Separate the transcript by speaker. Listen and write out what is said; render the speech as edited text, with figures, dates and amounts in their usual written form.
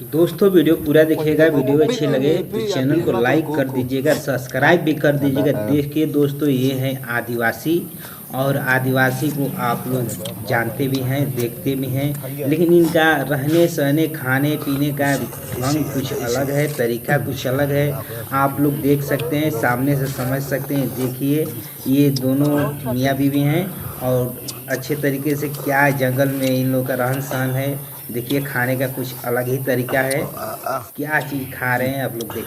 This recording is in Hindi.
Speaker 1: दोस्तों वीडियो पूरा देखिएगा। वीडियो अच्छी लगे तो चैनल को लाइक कर दीजिएगा, सब्सक्राइब भी कर दीजिएगा। देखिए दोस्तों, ये है आदिवासी और आदिवासी को आप लोग जानते भी हैं, देखते भी हैं, लेकिन इनका रहने सहने खाने पीने का ढंग कुछ अलग है, तरीका कुछ अलग है। आप लोग देख सकते हैं, सामने से समझ सकते हैं। देखिए ये दोनों मियाँ बीवी हैं और अच्छे तरीके से क्या जंगल में इन लोगों का रहन सहन है। देखिए खाने का कुछ अलग ही तरीका है, क्या चीज़ खा रहे हैं आप लोग देख